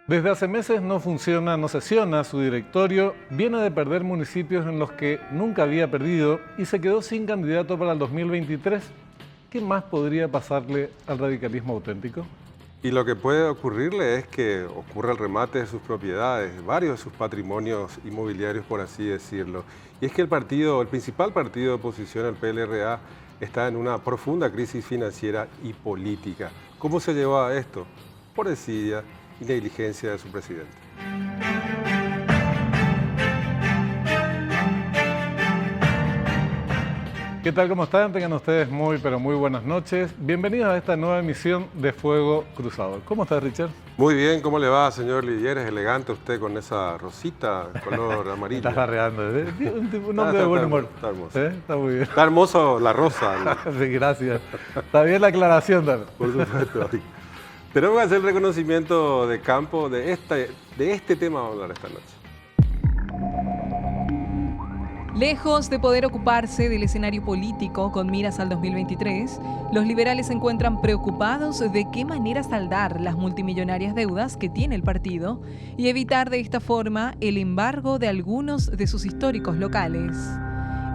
Desde hace meses no funciona, no sesiona su directorio, viene de perder municipios en los que nunca había perdido y se quedó sin candidato para el 2023. ¿Qué más podría pasarle al radicalismo auténtico? Y lo que puede ocurrirle es que ocurra el remate de sus propiedades, varios de sus patrimonios inmobiliarios, por así decirlo. Y es que el principal partido de oposición, el PLRA, está en una profunda crisis financiera y política. ¿Cómo se llevó a esto? Por desidia y negligencia de su presidente. ¿Qué tal? ¿Cómo están? Tengan ustedes muy, pero muy buenas noches. Bienvenidos a esta nueva emisión de Fuego Cruzado. ¿Cómo estás, Richard? Muy bien, ¿cómo le va, señor Lidier? Es elegante usted con esa rosita color amarillo. Estás barreando. Un hombre de buen humor. Está hermoso. Está muy bien. Está hermoso la rosa. Sí, gracias. Está bien la aclaración también. Por supuesto. Tenemos que hacer el reconocimiento de campo de este tema vamos a hablar esta noche. Lejos de poder ocuparse del escenario político con miras al 2023, los liberales se encuentran preocupados de qué manera saldar las multimillonarias deudas que tiene el partido y evitar de esta forma el embargo de algunos de sus históricos locales.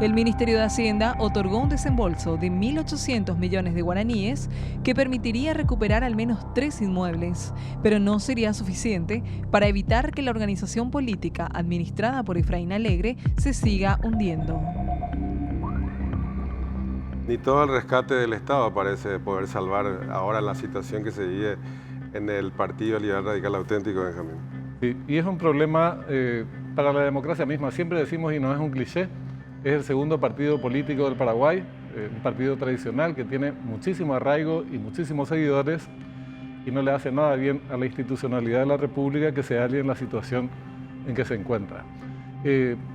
El Ministerio de Hacienda otorgó un desembolso de 1.800 millones de guaraníes que permitiría recuperar al menos 3 inmuebles, pero no sería suficiente para evitar que la organización política administrada por Efraín Alegre se siga hundiendo. Ni todo el rescate del Estado parece poder salvar ahora la situación que se vive en el Partido Liberal Radical Auténtico, Benjamín. Sí, y es un problema para la democracia misma. Siempre decimos, y no es un cliché, es el segundo partido político del Paraguay, un partido tradicional que tiene muchísimo arraigo y muchísimos seguidores y no le hace nada bien a la institucionalidad de la República que se halle en la situación en que se encuentra.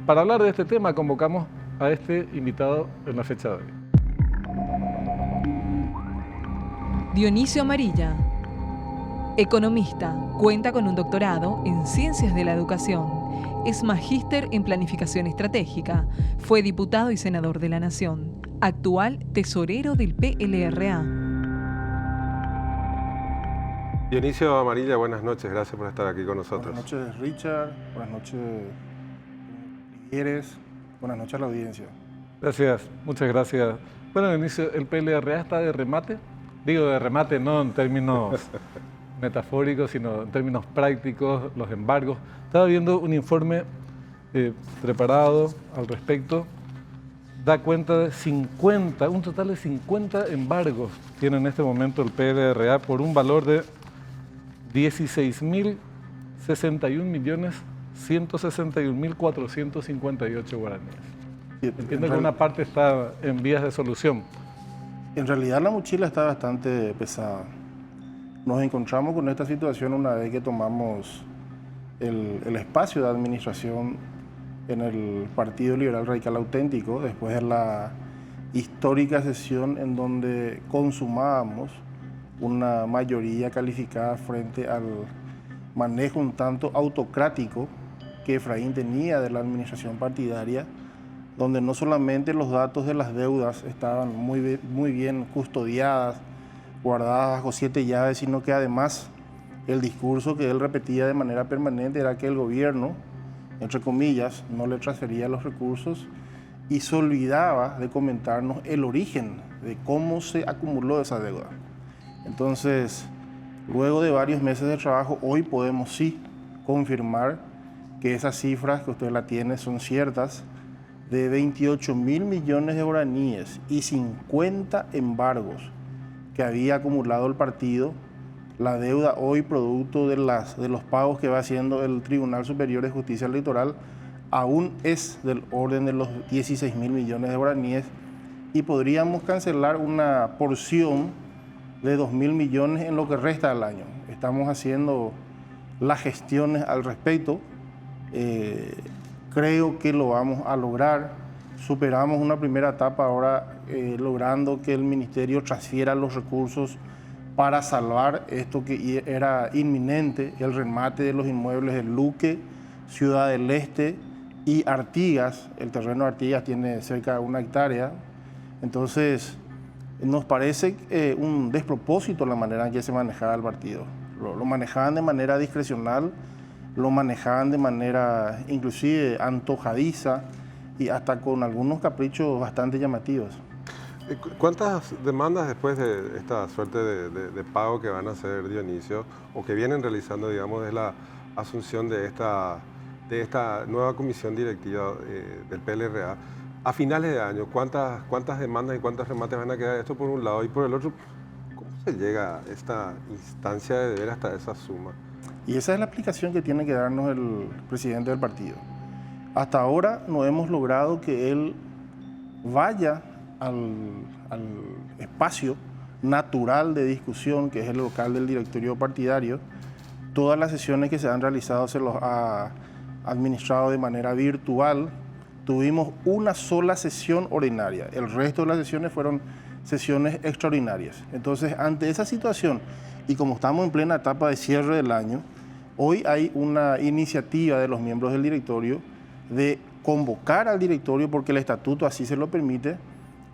Para hablar de este tema convocamos a este invitado en la fecha de hoy. Dionisio Amarilla, economista, cuenta con un doctorado en Ciencias de la Educación. Es magíster en Planificación Estratégica, fue diputado y senador de la Nación, actual tesorero del PLRA. Dionisio Amarilla, buenas noches, gracias por estar aquí con nosotros. Buenas noches, Richard, buenas noches, Figueres, buenas noches a la audiencia. Gracias, muchas gracias. Bueno, Dionisio, ¿el PLRA está de remate? Digo de remate no en términos metafóricos, sino en términos prácticos, los embargos. Estaba viendo un informe preparado al respecto, da cuenta de un total de 50 embargos tiene en este momento el PLRA por un valor de 16.061.161.458 guaraníes. Entiendo que una parte está en vías de solución. En realidad la mochila está bastante pesada. Nos encontramos con esta situación una vez que tomamos el espacio de administración en el Partido Liberal Radical Auténtico, después de la histórica sesión en donde consumábamos una mayoría calificada frente al manejo un tanto autocrático que Efraín tenía de la administración partidaria, donde no solamente los datos de las deudas estaban muy bien custodiadas, guardadas bajo 7 llaves, sino que además el discurso que él repetía de manera permanente era que el gobierno, entre comillas, no le transfería los recursos y se olvidaba de comentarnos el origen de cómo se acumuló esa deuda. Entonces, luego de varios meses de trabajo, hoy podemos sí confirmar que esas cifras que usted la tiene son ciertas, de 28.000 millones de guaraníes y 50 embargos que había acumulado el partido. La deuda hoy, producto de los pagos que va haciendo el Tribunal Superior de Justicia Electoral, aún es del orden de los 16.000 millones de guaraníes y podríamos cancelar una porción de 2.000 millones en lo que resta del año. Estamos haciendo las gestiones al respecto. Creo que lo vamos a lograr. Superamos una primera etapa ahora logrando que el Ministerio transfiera los recursos para salvar esto que era inminente, el remate de los inmuebles de Luque, Ciudad del Este y Artigas. El terreno de Artigas tiene cerca de 1 hectárea. Entonces, nos parece un despropósito la manera en que se manejaba el partido. Lo manejaban de manera discrecional, lo manejaban de manera inclusive antojadiza y hasta con algunos caprichos bastante llamativos. ¿Cuántas demandas después de esta suerte de pago que van a hacer, Dionisio, o que vienen realizando, digamos, de la asunción de esta nueva comisión directiva del PLRA, a finales de año, cuántas demandas y cuántos remates van a quedar? Esto por un lado, y por el otro, ¿cómo se llega a esta instancia de deber hasta esa suma? Y esa es la explicación que tiene que darnos el presidente del partido. Hasta ahora no hemos logrado que él vaya al espacio natural de discusión, que es el local del directorio partidario. Todas las sesiones que se han realizado se los ha administrado de manera virtual. Tuvimos una sola sesión ordinaria, el resto de las sesiones fueron sesiones extraordinarias. Entonces, ante esa situación, y como estamos en plena etapa de cierre del año, hoy hay una iniciativa de los miembros del directorio de convocar al directorio, porque el estatuto así se lo permite,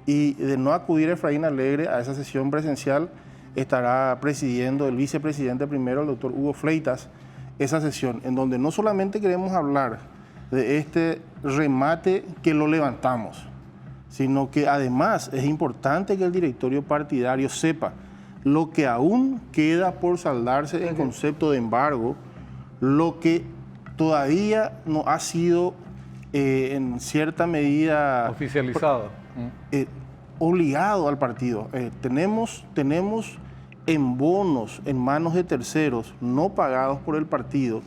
y de no acudir Efraín Alegre a esa sesión presencial, estará presidiendo el vicepresidente primero, el doctor Hugo Fleitas, esa sesión, en donde no solamente queremos hablar de este remate que lo levantamos, sino que además es importante que el directorio partidario sepa lo que aún queda por saldarse en concepto de embargo, lo que todavía no ha sido en cierta medida oficializado, obligado al partido. Tenemos en bonos en manos de terceros no pagados por el partido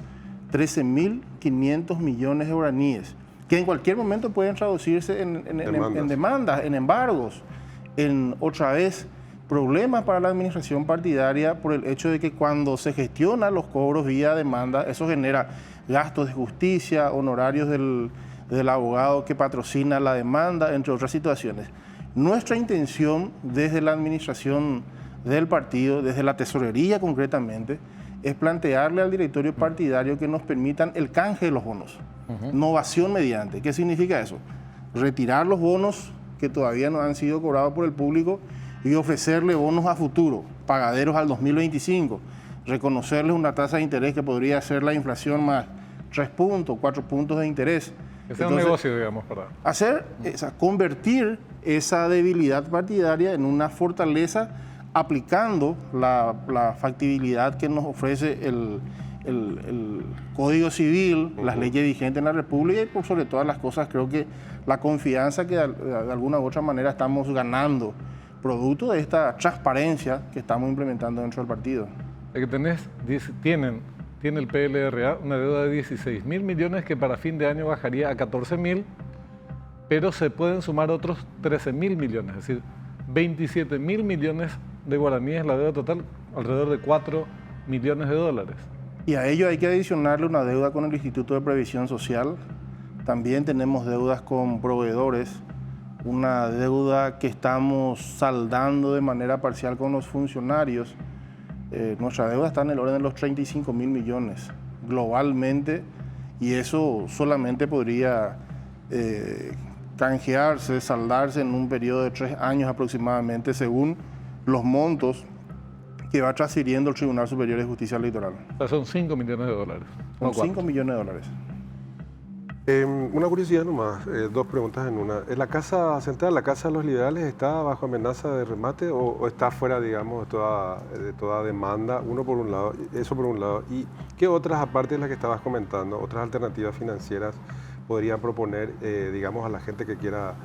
13.500 millones de guaraníes, que en cualquier momento pueden traducirse en demandas, en embargos, en otra vez problemas para la administración partidaria por el hecho de que cuando se gestionan los cobros vía demanda, eso genera gastos de justicia, honorarios del abogado que patrocina la demanda, entre otras situaciones. Nuestra intención desde la administración del partido, desde la tesorería concretamente, es plantearle al directorio partidario que nos permitan el canje de los bonos, novación mediante. ¿Qué significa eso? Retirar los bonos que todavía no han sido cobrados por el público y ofrecerle bonos a futuro, pagaderos al 2025, reconocerles una tasa de interés que podría ser la inflación más 3 puntos, 4 puntos de interés. Ese es un negocio, digamos, para convertir esa debilidad partidaria en una fortaleza, aplicando la factibilidad que nos ofrece el Código Civil, las leyes vigentes en la República, y por sobre todas las cosas creo que la confianza que de alguna u otra manera estamos ganando producto de esta transparencia que estamos implementando dentro del partido. Tiene el PLRA una deuda de 16.000 millones que para fin de año bajaría a 14.000, pero se pueden sumar otros 13.000 millones, es decir, 27.000 millones de guaraníes la deuda total, alrededor de 4 millones de dólares. Y a ello hay que adicionarle una deuda con el Instituto de Previsión Social. También tenemos deudas con proveedores, una deuda que estamos saldando de manera parcial con los funcionarios. Nuestra deuda está en el orden de los 35.000 millones globalmente, y eso solamente podría canjearse, saldarse en un periodo de 3 años aproximadamente, según los montos que va transfiriendo el Tribunal Superior de Justicia Electoral. O sea, son 5 millones de dólares. Son 5 millones de dólares. Una curiosidad nomás, 2 preguntas en una. ¿La Casa Central, la Casa de los Liberales, está bajo amenaza de remate o está fuera, digamos, de toda demanda? Eso por un lado. ¿Y qué otras, aparte de las que estabas comentando, otras alternativas financieras podrían proponer, digamos, a la gente que quiera,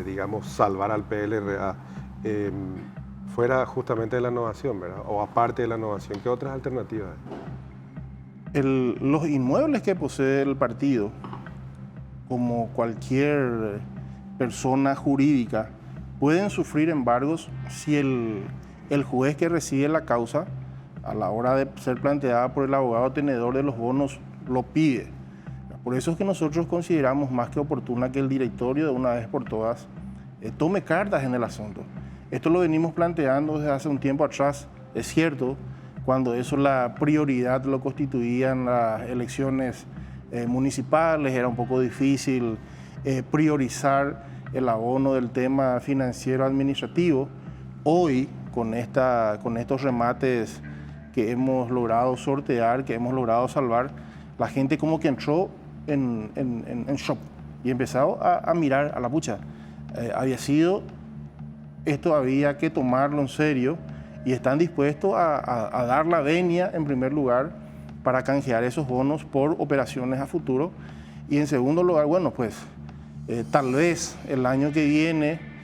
digamos, salvar al PLRA, fuera justamente de la innovación, ¿verdad? O aparte de la innovación, ¿qué otras alternativas hay? Los inmuebles que posee el partido, como cualquier persona jurídica, pueden sufrir embargos si el juez que recibe la causa, a la hora de ser planteada por el abogado tenedor de los bonos, lo pide. Por eso es que nosotros consideramos más que oportuna que el directorio de una vez por todas tome cartas en el asunto. Esto lo venimos planteando desde hace un tiempo atrás, es cierto, cuando eso la prioridad lo constituían las elecciones municipales, era un poco difícil priorizar el abono del tema financiero administrativo. Hoy, con estos remates que hemos logrado sortear, que hemos logrado salvar, la gente como que entró en shock y empezó a mirar a la pucha. Esto había que tomarlo en serio y están dispuestos a dar la venia en primer lugar para canjear esos bonos por operaciones a futuro. Y en segundo lugar, bueno, pues tal vez el año que viene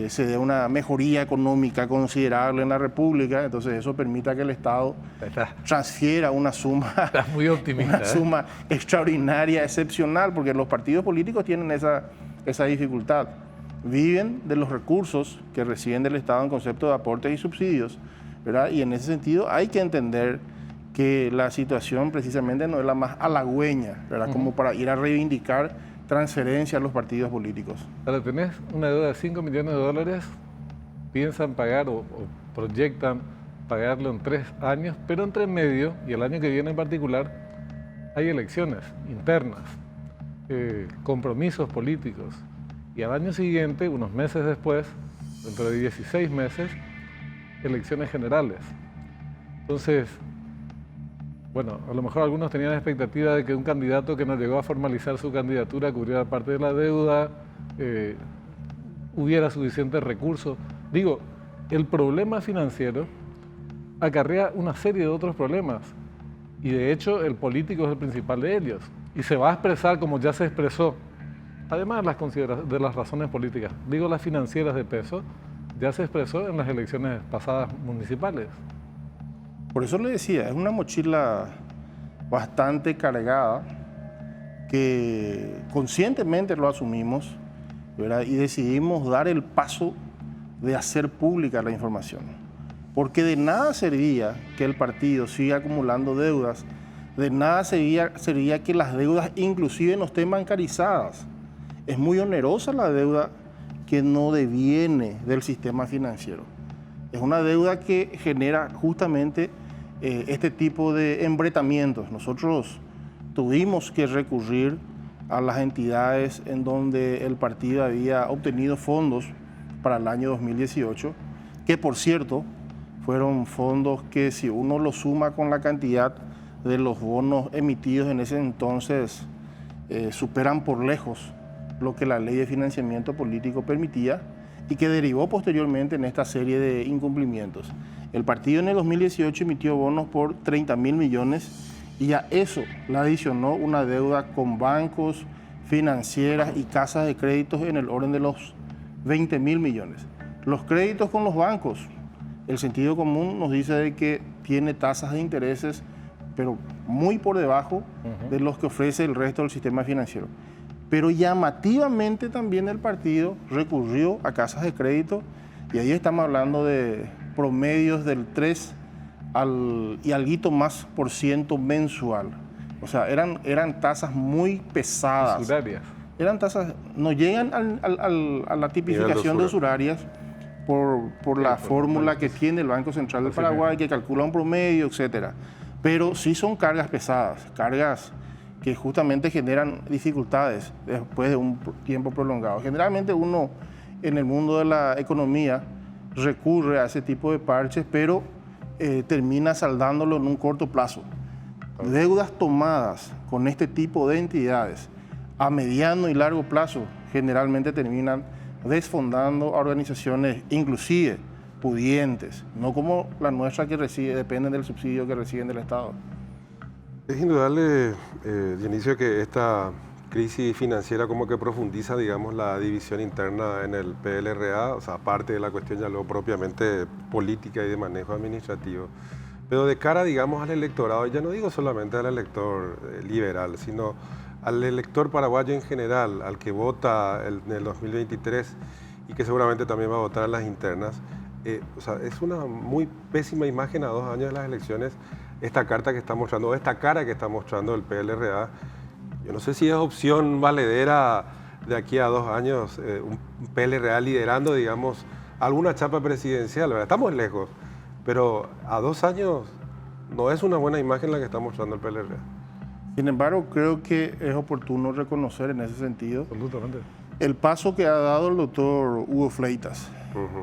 se dé una mejoría económica considerable en la República, entonces eso permita que el Estado transfiera una suma, muy optimista, una suma extraordinaria, excepcional, porque los partidos políticos tienen esa dificultad. Viven de los recursos que reciben del Estado en concepto de aportes y subsidios, ¿verdad? Y en ese sentido hay que entender que la situación precisamente no es la más halagüeña, ¿verdad? Como para ir a reivindicar transferencia a los partidos políticos. Ahora tenés una deuda de $5 millones, piensan pagar o proyectan pagarlo en 3 años, pero entre medio, y el año que viene en particular, hay elecciones internas, compromisos políticos. Y al año siguiente, unos meses después, dentro de 16 meses, elecciones generales. Entonces, bueno, a lo mejor algunos tenían la expectativa de que un candidato que no llegó a formalizar su candidatura cubriera parte de la deuda, hubiera suficientes recursos. Digo, el problema financiero acarrea una serie de otros problemas y de hecho el político es el principal de ellos y se va a expresar como ya se expresó. Además de las razones políticas, digo las financieras de peso, ya se expresó en las elecciones pasadas municipales. Por eso le decía, es una mochila bastante cargada que conscientemente lo asumimos, ¿verdad? Y decidimos dar el paso de hacer pública la información. Porque de nada servía que el partido siga acumulando deudas, de nada servía que las deudas inclusive no estén bancarizadas. Es muy onerosa la deuda que no deviene del sistema financiero. Es una deuda que genera justamente este tipo de embretamientos. Nosotros tuvimos que recurrir a las entidades en donde el partido había obtenido fondos para el año 2018, que por cierto fueron fondos que si uno lo suma con la cantidad de los bonos emitidos en ese entonces, superan por lejos lo que la ley de financiamiento político permitía y que derivó posteriormente en esta serie de incumplimientos. El partido en el 2018 emitió bonos por 30.000 millones y a eso le adicionó una deuda con bancos, financieras y casas de créditos en el orden de los 20.000 millones. Los créditos con los bancos, el sentido común nos dice de que tiene tasas de intereses, pero muy por debajo de los que ofrece el resto del sistema financiero. Pero llamativamente también el partido recurrió a casas de crédito y ahí estamos hablando de promedios del 3 y alguito más por ciento mensual. O sea, eran tasas muy pesadas. Usurarias. Eran tasas, no llegan a la tipificación de usurarias por la fórmula que tiene el Banco Central del Paraguay, que calcula un promedio, etcétera. Pero sí son cargas pesadas, cargas que justamente generan dificultades después de un tiempo prolongado. Generalmente uno en el mundo de la economía recurre a ese tipo de parches, pero termina saldándolo en un corto plazo. Deudas tomadas con este tipo de entidades a mediano y largo plazo generalmente terminan desfondando a organizaciones inclusive pudientes, no como la nuestra que dependen del subsidio que reciben del Estado. Es indudable, Dionisio, que esta crisis financiera como que profundiza, digamos, la división interna en el PLRA, o sea, aparte de la cuestión ya luego propiamente política y de manejo administrativo. Pero de cara, digamos, al electorado, ya no digo solamente al elector liberal, sino al elector paraguayo en general, al que vota en el 2023 y que seguramente también va a votar en las internas, o sea, es una muy pésima imagen a 2 años de las elecciones esta carta que está mostrando, esta cara que está mostrando el PLRA. Yo no sé si es opción valedera de aquí a 2 años, un PLRA liderando, digamos, alguna chapa presidencial, ¿verdad? Estamos lejos, pero a 2 años no es una buena imagen la que está mostrando el PLRA. Sin embargo, creo que es oportuno reconocer en ese sentido Absolutamente. el paso que ha dado el doctor Hugo Fleitas,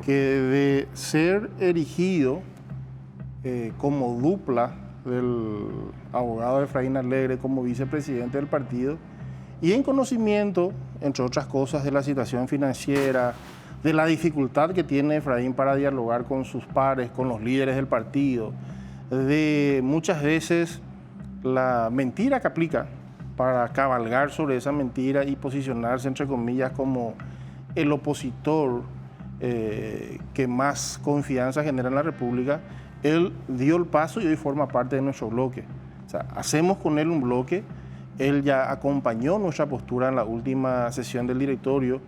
que de ser erigido como dupla del abogado Efraín Alegre como vicepresidente del partido y en conocimiento, entre otras cosas, de la situación financiera, de la dificultad que tiene Efraín para dialogar con sus pares, con los líderes del partido, de muchas veces la mentira que aplica para cabalgar sobre esa mentira y posicionarse, entre comillas, como el opositor que más confianza genera en la República. Él dio el paso y hoy forma parte de nuestro bloque. O sea, hacemos con él un bloque. Él ya acompañó nuestra postura en la última sesión del directorio,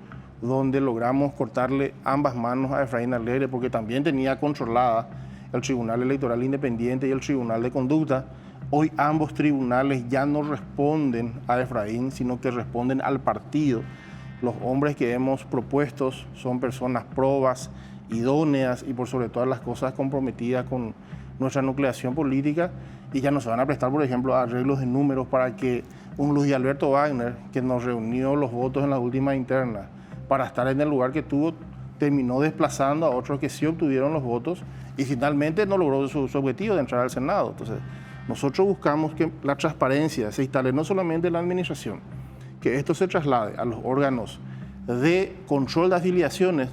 donde logramos cortarle ambas manos a Efraín Alegre, porque también tenía controlada el Tribunal Electoral Independiente y el Tribunal de Conducta. Hoy ambos tribunales ya no responden a Efraín, sino que responden al partido. Los hombres que hemos propuesto son personas probas, idóneas y por sobre todas las cosas comprometidas con nuestra nucleación política, y ya no se van a prestar, por ejemplo, a arreglos de números para que un Luis Alberto Wagner, que nos reunió los votos en las últimas internas para estar en el lugar que tuvo, terminó desplazando a otros que sí obtuvieron los votos y finalmente no logró su objetivo de entrar al Senado. Entonces, nosotros buscamos que la transparencia se instale no solamente en la administración, que esto se traslade a los órganos de control de afiliaciones.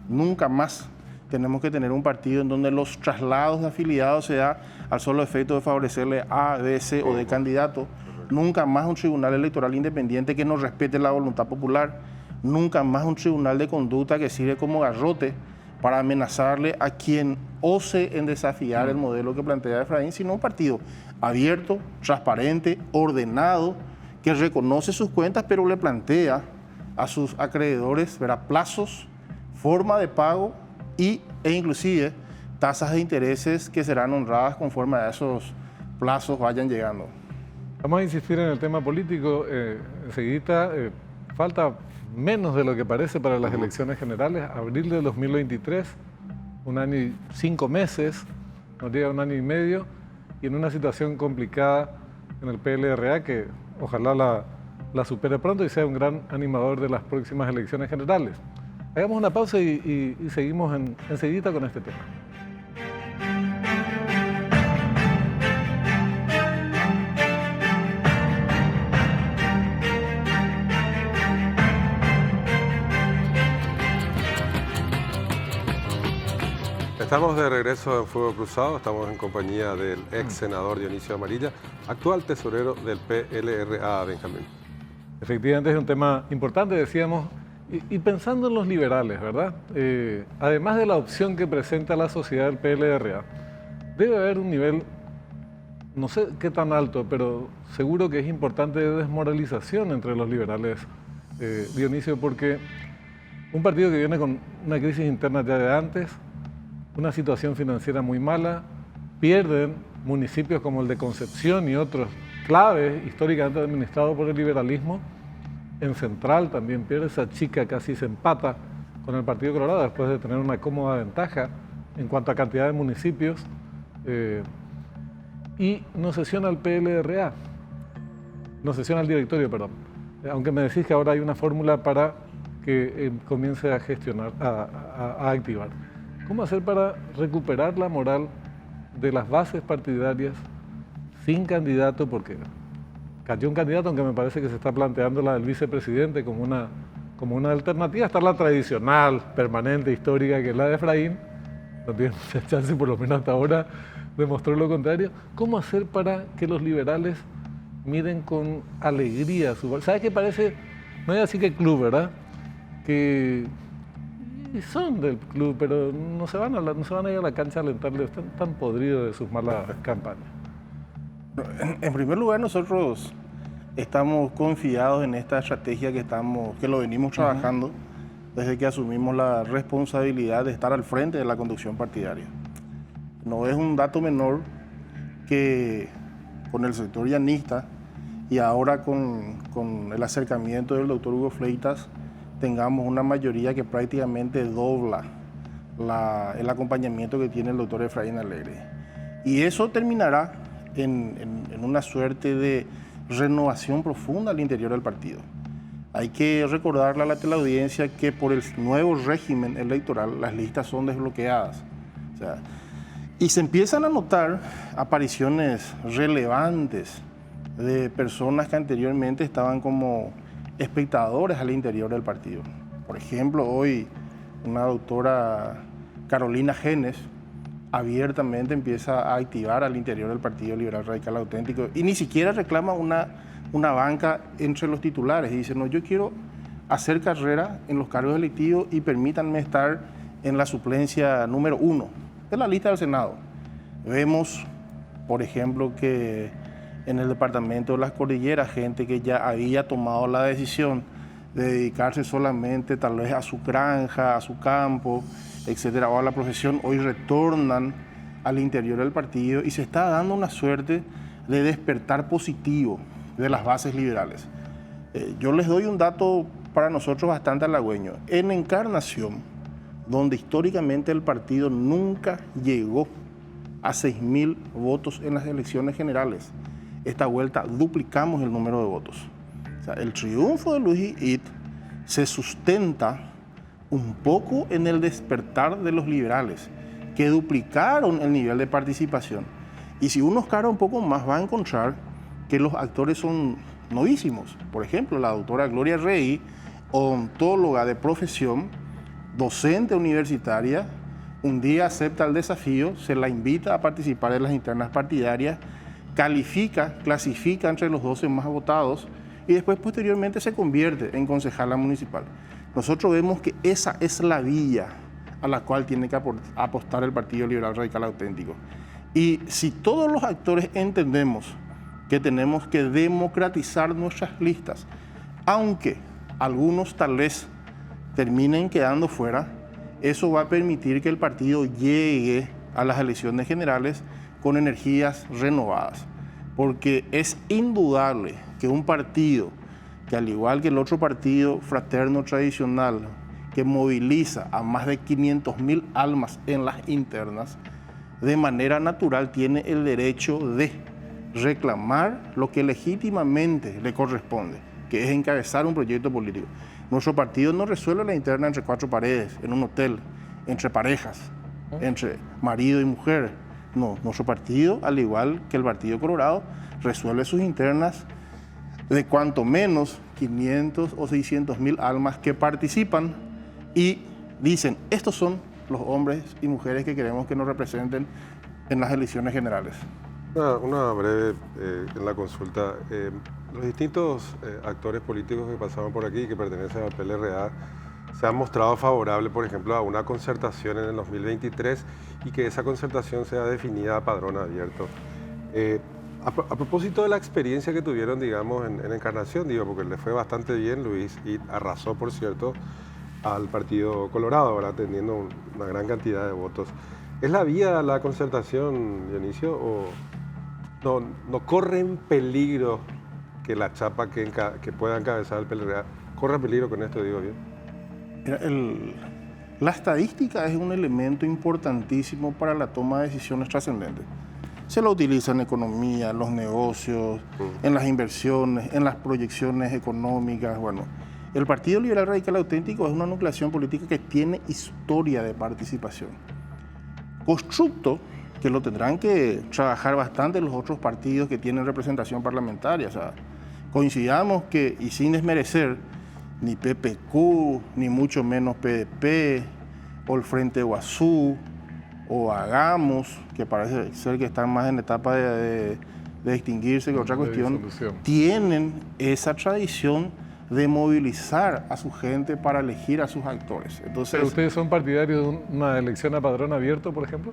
Nunca más tenemos que tener un partido en donde los traslados de afiliados se da al solo efecto de favorecerle A, B, C o D candidato. Nunca más un tribunal electoral independiente que no respete la voluntad popular. Nunca más un tribunal de conducta que sirve como garrote para amenazarle a quien ose en desafiar el modelo que plantea Efraín, sino un partido abierto, transparente, ordenado, que reconoce sus cuentas, pero le plantea a sus acreedores, ¿verdad?, plazos, forma de pago e inclusive tasas de intereses que serán honradas conforme a esos plazos vayan llegando. Vamos a insistir en el tema político. Enseguida, falta menos de lo que parece para las elecciones generales, abril de 2023, 1 año y 5 meses, nos llega 1 año y medio, y en una situación complicada en el PLRA que ojalá la supere pronto y sea un gran animador de las próximas elecciones generales. Hagamos una pausa y seguimos enseguida con este tema. Estamos de regreso en Fuego Cruzado, estamos en compañía del ex senador Dionisio Amarilla, actual tesorero del PLRA, Benjamín. Efectivamente es un tema importante, decíamos, y pensando en los liberales, ¿verdad? Además de la opción que presenta la sociedad del PLRA, debe haber un nivel, no sé qué tan alto, pero seguro que es importante, de desmoralización entre los liberales, Dionisio, porque un partido que viene con una crisis interna ya de antes, una situación financiera muy mala, pierden municipios como el de Concepción y otros claves históricamente administrados por el liberalismo. En Central también pierde, esa chica casi se empata con el Partido Colorado después de tener una cómoda ventaja en cuanto a cantidad de municipios, y no sesiona el PLRA, no sesiona el directorio, perdón, aunque me decís que ahora hay una fórmula para que comience a gestionar, a activar. ¿Cómo hacer para recuperar la moral de las bases partidarias sin candidato? Porque cayó un candidato, aunque me parece que se está planteando la del vicepresidente como una alternativa. Está la tradicional, permanente, histórica, que es la de Efraín. No tiene mucha chance, por lo menos hasta ahora, demostró lo contrario. ¿Cómo hacer para que los liberales miren con alegría su... ¿Sabes qué parece? No es así que el club, ¿verdad? Que son del club, pero no se van a ir a la cancha a alentarle, están tan podridos de sus malas campañas. En primer lugar, nosotros estamos confiados en esta estrategia que lo venimos trabajando desde que asumimos la responsabilidad de estar al frente de la conducción partidaria. No es un dato menor que con el sector llanista y ahora con el acercamiento del doctor Hugo Fleitas tengamos una mayoría que prácticamente dobla el acompañamiento que tiene el doctor Efraín Alegre. Y eso terminará en una suerte de renovación profunda al interior del partido. Hay que recordarle a la audiencia que por el nuevo régimen electoral las listas son desbloqueadas. O sea, Y se empiezan a notar apariciones relevantes de personas que anteriormente estaban como espectadores al interior del partido. Por ejemplo, hoy una doctora Carolina Genes abiertamente empieza a activar al interior del Partido Liberal Radical Auténtico y ni siquiera reclama una banca entre los titulares y dice, no, yo quiero hacer carrera en los cargos electivos y permítanme estar en la suplencia número 1 de la lista del Senado. Vemos, por ejemplo, que en el departamento de las Cordilleras, gente que ya había tomado la decisión de dedicarse solamente tal vez a su granja, a su campo, etcétera, o a la profesión, hoy retornan al interior del partido y se está dando una suerte de despertar positivo de las bases liberales. Yo les doy un dato para nosotros bastante halagüeño. En Encarnación, donde históricamente el partido nunca llegó a 6.000 votos en las elecciones generales, esta vuelta duplicamos el número de votos. O sea, el triunfo de Luis Id se sustenta un poco en el despertar de los liberales, que duplicaron el nivel de participación. Y si uno escara un poco más, va a encontrar que los actores son novísimos. Por ejemplo, la doctora Gloria Rey, odontóloga de profesión, docente universitaria, un día acepta el desafío, se la invita a participar en las internas partidarias, califica, clasifica entre los 12 más votados y después posteriormente se convierte en concejala municipal. Nosotros vemos que esa es la vía a la cual tiene que apostar el Partido Liberal Radical Auténtico. Y si todos los actores entendemos que tenemos que democratizar nuestras listas, aunque algunos tal vez terminen quedando fuera, eso va a permitir que el partido llegue a las elecciones generales con energías renovadas. Porque es indudable que un partido que, al igual que el otro partido fraterno tradicional, que moviliza a más de 500.000 almas en las internas, de manera natural tiene el derecho de reclamar lo que legítimamente le corresponde, que es encabezar un proyecto político. Nuestro partido no resuelve la interna entre cuatro paredes, en un hotel, entre parejas, entre marido y mujer. No, nuestro partido, al igual que el Partido Colorado, resuelve sus internas de cuanto menos 500 o 600.000 almas que participan y dicen, estos son los hombres y mujeres que queremos que nos representen en las elecciones generales. Una breve en la consulta. Los distintos actores políticos que pasaban por aquí, que pertenecen al PLRA, se han mostrado favorables, por ejemplo, a una concertación en el 2023 y que esa concertación sea definida a padrón abierto. A propósito de la experiencia que tuvieron, digamos, en Encarnación, digo, porque le fue bastante bien, Luis, y arrasó, por cierto, al Partido Colorado, ¿verdad?, teniendo una gran cantidad de votos. ¿Es la vía la concertación, Dionisio, o no corre en peligro que la chapa que pueda encabezar el PLRA corre en peligro con esto, digo bien? La estadística es un elemento importantísimo para la toma de decisiones trascendentes. Se lo utiliza en economía, en los negocios, en las inversiones, en las proyecciones económicas. Bueno, el Partido Liberal Radical Auténtico es una nucleación política que tiene historia de participación. Constructo que lo tendrán que trabajar bastante los otros partidos que tienen representación parlamentaria. O sea, coincidamos que, y sin desmerecer, ni PPQ, ni mucho menos PDP, o el Frente Guazú, o Hagamos, que parece ser que están más en etapa de extinguirse que otra cuestión, tienen esa tradición de movilizar a su gente para elegir a sus actores. Entonces, ¿pero ustedes son partidarios de una elección a padrón abierto, por ejemplo?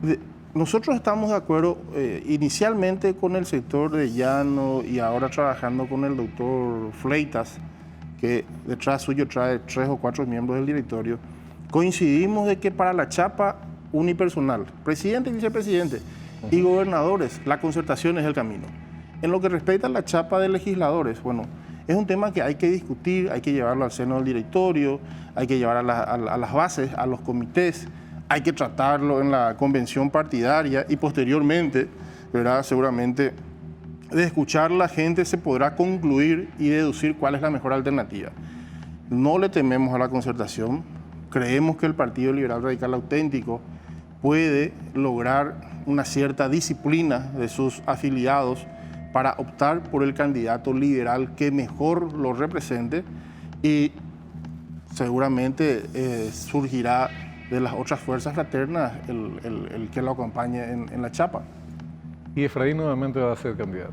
Nosotros estamos de acuerdo inicialmente con el sector de Llano y ahora trabajando con el doctor Fleitas, que detrás suyo trae 3 o 4 miembros del directorio. Coincidimos de que para la chapa unipersonal, presidente y vicepresidente y gobernadores, la concertación es el camino. En lo que respecta a la chapa de legisladores, bueno, es un tema que hay que discutir, hay que llevarlo al seno del directorio, hay que llevar a las bases, a los comités, hay que tratarlo en la convención partidaria y posteriormente, ¿verdad?, seguramente de escuchar a la gente se podrá concluir y deducir cuál es la mejor alternativa. No le tememos a la concertación, creemos que el Partido Liberal Radical Auténtico puede lograr una cierta disciplina de sus afiliados para optar por el candidato liberal que mejor lo represente, y seguramente surgirá de las otras fuerzas fraternas el que lo acompañe en la chapa. Y Efraín nuevamente va a ser candidato.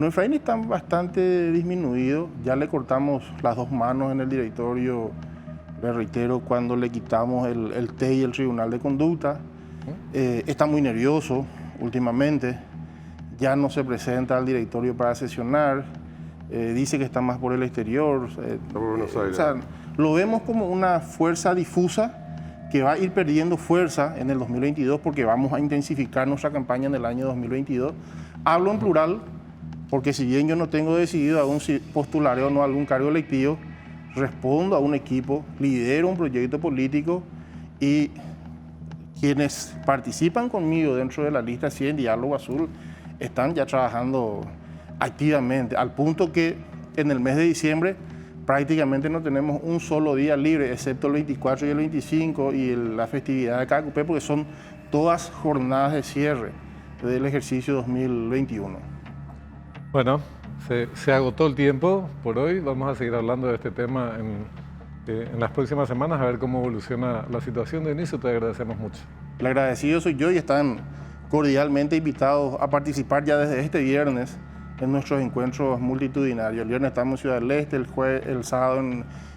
No, Efraín está bastante disminuido, ya le cortamos las dos manos en el directorio, le reitero, cuando le quitamos el TEI y el Tribunal de Conducta. Está muy nervioso últimamente, ya no se presenta al directorio para sesionar, dice que está más por el exterior. O sea, lo vemos como una fuerza difusa que va a ir perdiendo fuerza en el 2022 porque vamos a intensificar nuestra campaña en el año 2022. Hablo en plural porque si bien yo no tengo decidido aún si postularé o no a algún cargo electivo, respondo a un equipo, lidero un proyecto político y quienes participan conmigo dentro de la lista 100 Diálogo Azul están ya trabajando activamente, al punto que en el mes de diciembre prácticamente no tenemos un solo día libre, excepto el 24 y el 25 y la festividad de Cacupé, porque son todas jornadas de cierre del ejercicio 2021. Bueno, se agotó el tiempo por hoy. Vamos a seguir hablando de este tema en las próximas semanas, a ver cómo evoluciona la situación. Dionisio, te agradecemos mucho. El agradecido soy yo y están cordialmente invitados a participar ya desde este viernes en nuestros encuentros multitudinarios. El viernes estamos en Ciudad del Este, el sábado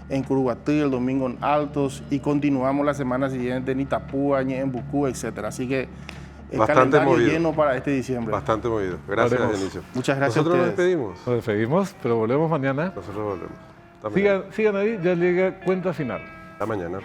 en Curuguatí, el domingo en Altos y continuamos la semana siguiente en Itapúa, en Bucú, etc. Así que el calendario lleno para este diciembre. Bastante movido. Gracias, Dionisio. Muchas gracias. Nosotros nos despedimos. Nos despedimos, pero volvemos mañana. Nosotros volvemos. Sigan ahí, ya llega Cuenta Final. Hasta mañana.